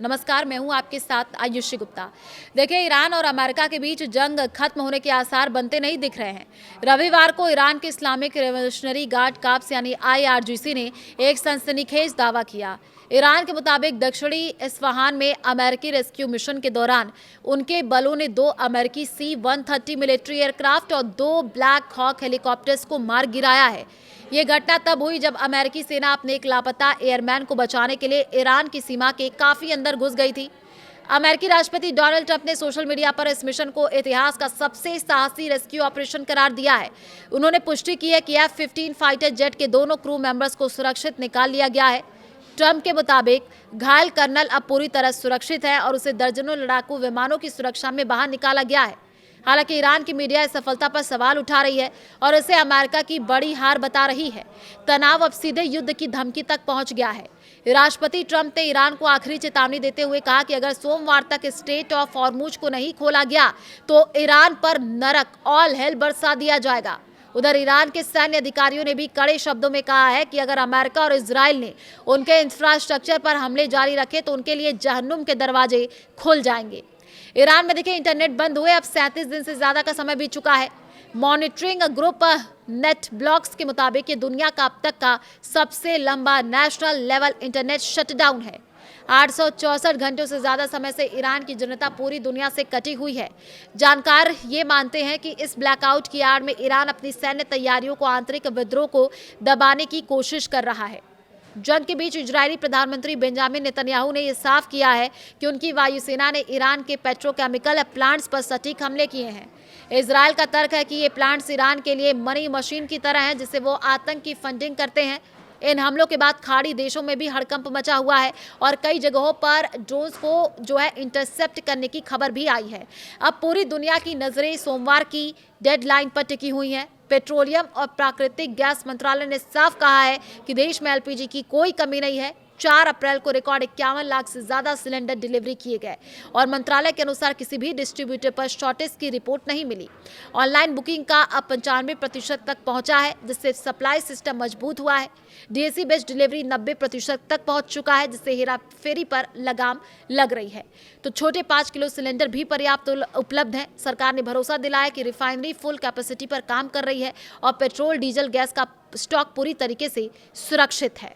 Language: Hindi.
नमस्कार, मैं हूं आपके साथ आयुषी गुप्ता। देखिए, ईरान और अमेरिका के बीच जंग खत्म होने के आसार बनते नहीं दिख रहे हैं। रविवार को ईरान के इस्लामिक रेवोल्यूशनरी गार्ड काप्स यानी IRGC ने एक सनसनीखेज दावा किया। ईरान के मुताबिक दक्षिणी इस्फहान में अमेरिकी रेस्क्यू मिशन के दौरान उनके बलों ने 2 अमेरिकी C-130 मिलिट्री एयरक्राफ्ट और 2 ब्लैक हॉक हेलीकॉप्टर्स को मार गिराया है। ये घटना तब हुई जब अमेरिकी सेना अपने एक लापता एयरमैन को बचाने के लिए ईरान की सीमा के काफी अंदर घुस गई थी। अमेरिकी राष्ट्रपति डोनाल्ड ट्रंप ने सोशल मीडिया पर इस मिशन को इतिहास का सबसे साहसी रेस्क्यू ऑपरेशन करार दिया है। उन्होंने पुष्टि की है कि F-15 फाइटर जेट के दोनों क्रू मेंबर्स को सुरक्षित निकाल लिया गया है। ट्रंप के मुताबिक घायल कर्नल अब पूरी तरह सुरक्षित है और उसे दर्जनों लड़ाकू विमानों की सुरक्षा में बाहर निकाला गया है। हालांकि ईरान की मीडिया इस सफलता पर सवाल उठा रही है और इसे अमेरिका की बड़ी हार बता रही है। तनाव अब सीधे युद्ध की धमकी तक पहुंच गया है। राष्ट्रपति ट्रंप ने ईरान को आखिरी चेतावनी देते हुए कहा कि अगर सोमवार तक स्ट्रेट ऑफ हॉर्मुज को नहीं खोला गया तो ईरान पर नरक ऑल हेल बरसा दिया जाएगा। उधर ईरान के सैन्य अधिकारियों ने भी कड़े शब्दों में कहा है कि अगर अमेरिका और इजराइल ने उनके इंफ्रास्ट्रक्चर पर हमले जारी रखे तो उनके लिए जहन्नुम के दरवाजे खुल जाएंगे। ईरान में देखिए, इंटरनेट बंद हुए अब 37 दिन से ज्यादा का समय बीत चुका है। मॉनिटरिंग ग्रुप नेट ब्लॉक्स के मुताबिक ये दुनिया का अब तक का सबसे लंबा नेशनल लेवल इंटरनेट शटडाउन है। 864 घंटों से ज्यादा समय से ईरान की जनता पूरी दुनिया से कटी हुई है। जानकार ये मानते हैं कि इस ब्लैकआउट की आड़ में ईरान अपनी सैन्य तैयारियों को आंतरिक विद्रोह को दबाने की कोशिश कर रहा है। जंग के बीच इजरायली प्रधानमंत्री बेंजामिन नेतन्याहू ने यह साफ किया है कि उनकी वायुसेना ने ईरान के पेट्रोकेमिकल प्लांट्स पर सटीक हमले किए हैं। इजरायल का तर्क है कि ये प्लांट्स ईरान के लिए मनी मशीन की तरह हैं, जिससे वो आतंक की फंडिंग करते हैं। इन हमलों के बाद खाड़ी देशों में भी हड़कंप मचा हुआ है और कई जगहों पर ड्रोन्स को इंटरसेप्ट करने की खबर भी आई है। अब पूरी दुनिया की नजरें सोमवार की डेडलाइन पर टिकी हुई हैं। पेट्रोलियम और प्राकृतिक गैस मंत्रालय ने साफ कहा है कि देश में LPG की कोई कमी नहीं है। 4 अप्रैल को रिकॉर्ड 51 लाख से ज्यादा सिलेंडर डिलीवरी किए गए और मंत्रालय के अनुसार किसी भी डिस्ट्रीब्यूटर पर शॉर्टेज की रिपोर्ट नहीं मिली। ऑनलाइन बुकिंग का अब 95% तक पहुंचा है, जिससे सप्लाई सिस्टम मजबूत हुआ है। DAC बेस्ड डिलीवरी 90% तक पहुंच चुका है, जिससे हेरा फेरी पर लगाम लग रही है। तो छोटे 5 किलो सिलेंडर भी पर्याप्त उपलब्ध है। सरकार ने भरोसा दिलाया कि रिफाइनरी फुल कैपेसिटी पर काम कर रही है और पेट्रोल डीजल गैस का स्टॉक पूरी तरीके से सुरक्षित है।